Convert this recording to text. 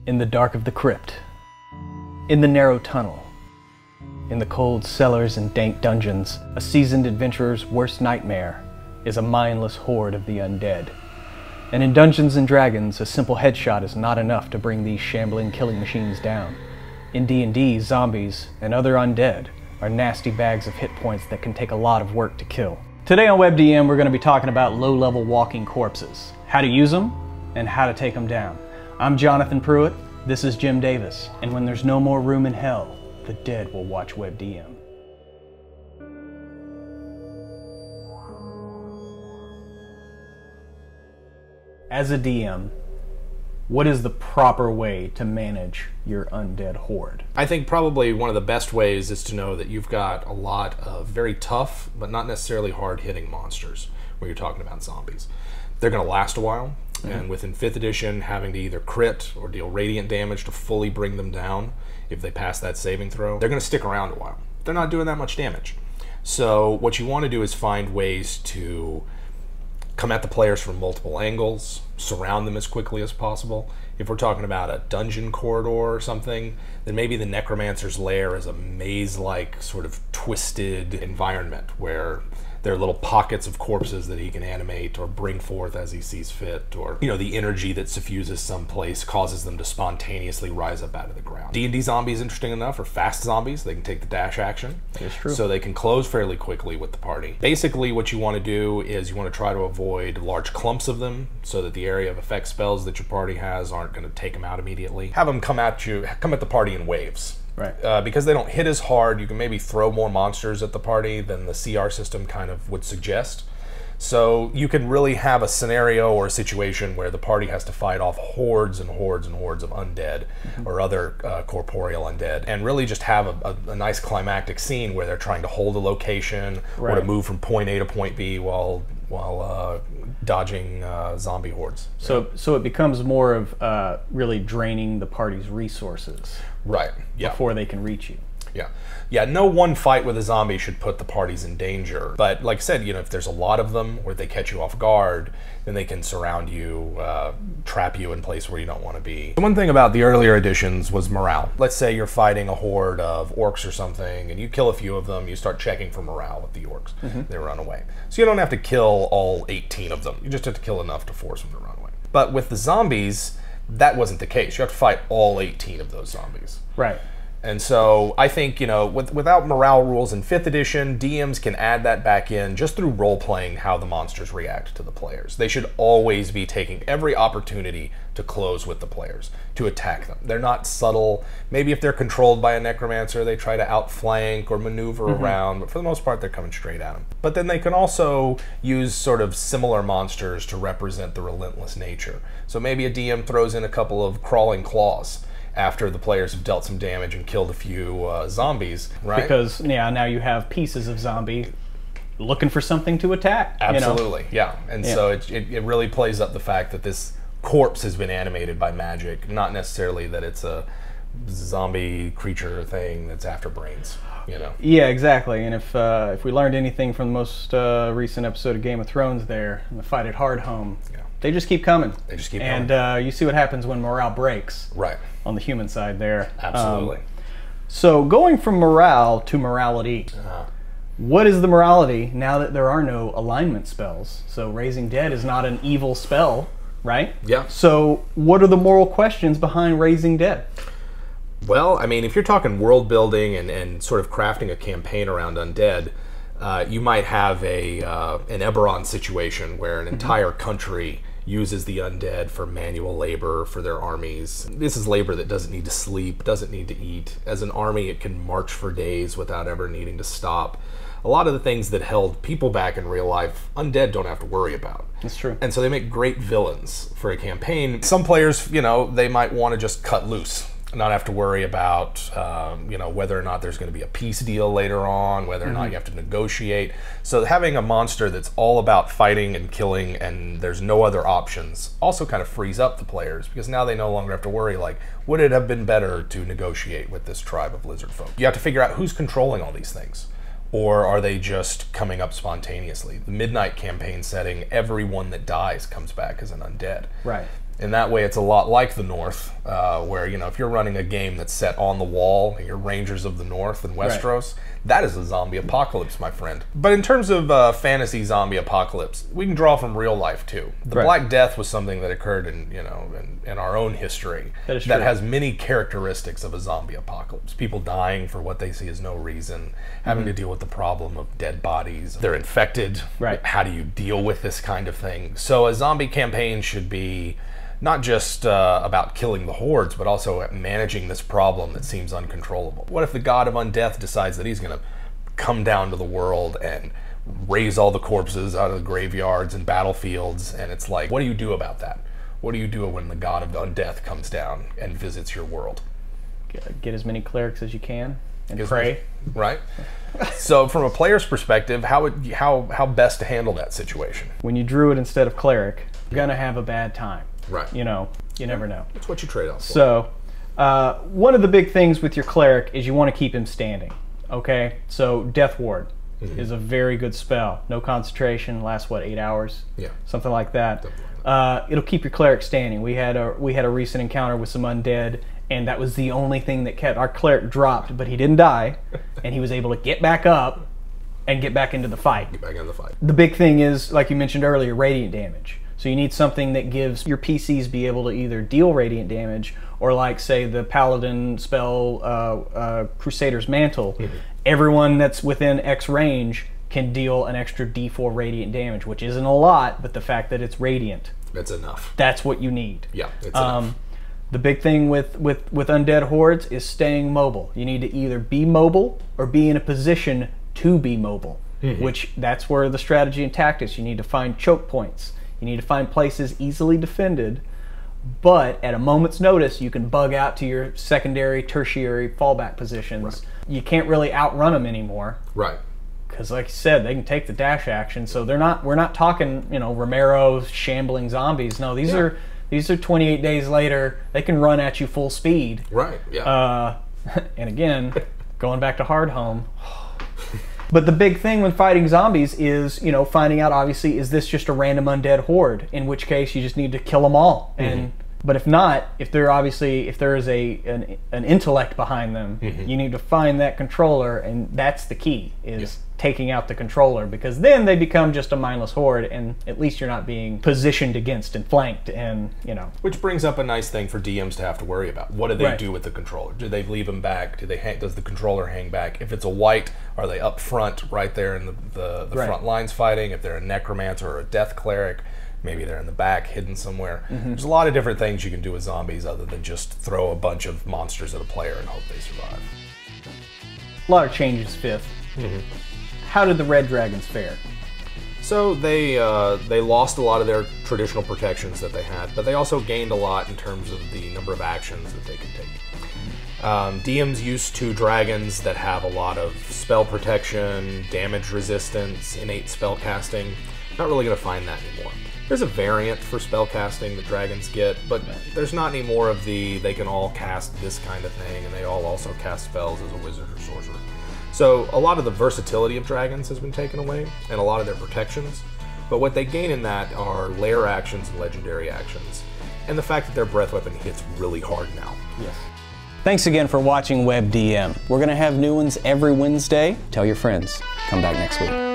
In the dark of the crypt, in the narrow tunnel, in the cold cellars and dank dungeons, a seasoned adventurer's worst nightmare is a mindless horde of the undead. And in Dungeons & Dragons, a simple headshot is not enough to bring these shambling killing machines down. In D&D, zombies and other undead are nasty bags of hit points that can take a lot of work to kill. Today on WebDM, we're going to be talking about low-level walking corpses, how to use them, and how to take them down. I'm Jonathan Pruitt, this is Jim Davis, and when there's no more room in hell, the dead will watch WebDM. As a DM, what is the proper way to manage your undead horde? I think probably one of the best ways is to know that you've got a lot of very tough, but not necessarily hard-hitting monsters when you're talking about zombies. They're going to last a while, and within 5th edition, having to either crit or deal radiant damage to fully bring them down if they pass that saving throw, they're going to stick around a while. They're not doing that much damage. So what you want to do is find ways to come at the players from multiple angles, surround them as quickly as possible. If we're talking about a dungeon corridor or something, then maybe the necromancer's lair is a maze-like sort of twisted environment where there are little pockets of corpses that he can animate or bring forth as he sees fit, or, you know, the energy that suffuses someplace causes them to spontaneously rise up out of the ground. D&D zombies, interesting enough, are fast zombies. They can take the dash action. That's true. So they can close fairly quickly with the party. Basically, what you want to do is you want to try to avoid large clumps of them so that the area of effect spells that your party has aren't going to take them out immediately. Have them come at the party in waves. Right. Because they don't hit as hard, you can maybe throw more monsters at the party than the CR system kind of would suggest. So you can really have a scenario or a situation where the party has to fight off hordes and hordes and hordes of undead or other corporeal undead, and really just have a nice climactic scene where they're trying to hold a location or to move from point A to point B while dodging zombie hordes. So it becomes more of really draining the party's resources. Right. Yeah. Before they can reach you. Yeah. Yeah, no one fight with a zombie should put the parties in danger. But like I said, you know, if there's a lot of them or they catch you off guard, then they can surround you, trap you in a place where you don't want to be. The one thing about the earlier editions was morale. Let's say you're fighting a horde of orcs or something, and you kill a few of them, you start checking for morale with the orcs. They run away. So you don't have to kill all 18 of them. You just have to kill enough to force them to run away. But with the zombies, that wasn't the case. You have to fight all 18 of those zombies. Right. And so I think, you know, without morale rules in 5th edition, DMs can add that back in just through role-playing how the monsters react to the players. They should always be taking every opportunity to close with the players, to attack them. They're not subtle. Maybe if they're controlled by a necromancer, they try to outflank or maneuver around, but for the most part, they're coming straight at them. But then they can also use sort of similar monsters to represent the relentless nature. So maybe a DM throws in a couple of crawling claws after the players have dealt some damage and killed a few zombies, right? Because, yeah, now you have pieces of zombie looking for something to attack. Absolutely, you know? yeah. And so it really plays up the fact that this corpse has been animated by magic, not necessarily that it's a zombie creature thing that's after brains, you know? Yeah, exactly. And if we learned anything from the most recent episode of Game of Thrones there, the Fight at Hard Home, they just keep coming. They just keep coming. And you see what happens when morale breaks. Right. On the human side there. Absolutely. So going from morale to morality, what is the morality now that there are no alignment spells? So Raising Dead is not an evil spell, right? Yeah. So what are the moral questions behind Raising Dead? Well, I mean, if you're talking world building and sort of crafting a campaign around undead, you might have an Eberron situation where an entire country uses the undead for manual labor for their armies. This is labor that doesn't need to sleep, doesn't need to eat. As an army, it can march for days without ever needing to stop. A lot of the things that held people back in real life, undead don't have to worry about. That's true. And so they make great villains for a campaign. Some players, you know, they might want to just cut loose, not have to worry about, you know, whether or not there's going to be a peace deal later on, whether or not you have to negotiate. So having a monster that's all about fighting and killing and there's no other options also kind of frees up the players, because now they no longer have to worry, like, would it have been better to negotiate with this tribe of lizard folk? You have to figure out who's controlling all these things. Or are they just coming up spontaneously? The Midnight campaign setting, everyone that dies comes back as an undead. Right. And that way it's a lot like the North, where, you know, if you're running a game that's set on the wall, and you're Rangers of the North and Westeros, that is a zombie apocalypse, my friend. But in terms of fantasy zombie apocalypse, we can draw from real life too. The Black Death was something that occurred in, you know, in our own history that has many characteristics of a zombie apocalypse. People dying for what they see as no reason, having to deal with the problem of dead bodies. They're infected. How do you deal with this kind of thing? So a zombie campaign should be not just about killing the hordes, but also managing this problem that seems uncontrollable. What if the god of undeath decides that he's going to come down to the world and raise all the corpses out of the graveyards and battlefields? And it's like, what do you do about that? What do you do when the god of undeath comes down and visits your world? Get as many clerics as you can and pray. Right. So from a player's perspective, how best to handle that situation? When you druid instead of cleric, you're going to have a bad time. Right. You know, you never know. That's what you trade off for. So, one of the big things with your cleric is you want to keep him standing. Okay? So, Death Ward is a very good spell. No concentration, lasts what, 8 hours? Yeah. Something like that. It'll keep your cleric standing. We had a recent encounter with some undead, and that was the only thing that kept our cleric dropped, but he didn't die, and he was able to get back up and get back into the fight. Get back into the fight. The big thing is, like you mentioned earlier, radiant damage. So you need something that gives your PCs be able to either deal radiant damage or, like, say, the Paladin spell Crusader's Mantle. Everyone that's within X range can deal an extra D4 radiant damage, which isn't a lot, but the fact that it's radiant. It's enough. That's what you need. Yeah, it's enough. The big thing with undead hordes is staying mobile. You need to either be mobile or be in a position to be mobile, which that's where the strategy and tactics, you need to find choke points. You need to find places easily defended, but at a moment's notice, you can bug out to your secondary, tertiary fallback positions. You can't really outrun them anymore. Right. Because, like you said, they can take the dash action. So we're not talking, you know, Romero shambling zombies. No, these are 28 days later. They can run at you full speed. Right. Yeah. And again, going back to Hardhome. But the big thing when fighting zombies is, you know, finding out, obviously, is this just a random undead horde? In which case, you just need to kill them all. But if not, if there is an intellect behind them, you need to find that controller, and that's the key, is taking out the controller, because then they become just a mindless horde, and at least you're not being positioned against and flanked, and, you know. Which brings up a nice thing for DMs to have to worry about. What do they do with the controller? Do they leave them back? Does the controller hang back? If it's a white, are they up front, right there in the front lines fighting? If they're a necromancer or a death cleric, maybe they're in the back, hidden somewhere. There's a lot of different things you can do with zombies other than just throw a bunch of monsters at a player and hope they survive. A lot of changes, 5th. How did the Red Dragons fare? So they lost a lot of their traditional protections that they had, but they also gained a lot in terms of the number of actions that they can take. DMs used to dragons that have a lot of spell protection, damage resistance, innate spell casting. Not really going to find that anymore. There's a variant for spell casting that dragons get, but there's not any more of they can all cast this kind of thing, and they all also cast spells as a wizard or sorcerer. So a lot of the versatility of dragons has been taken away, and a lot of their protections. But what they gain in that are lair actions and legendary actions, and the fact that their breath weapon hits really hard now. Yes. Thanks again for watching WebDM. We're going to have new ones every Wednesday. Tell your friends. Come back next week.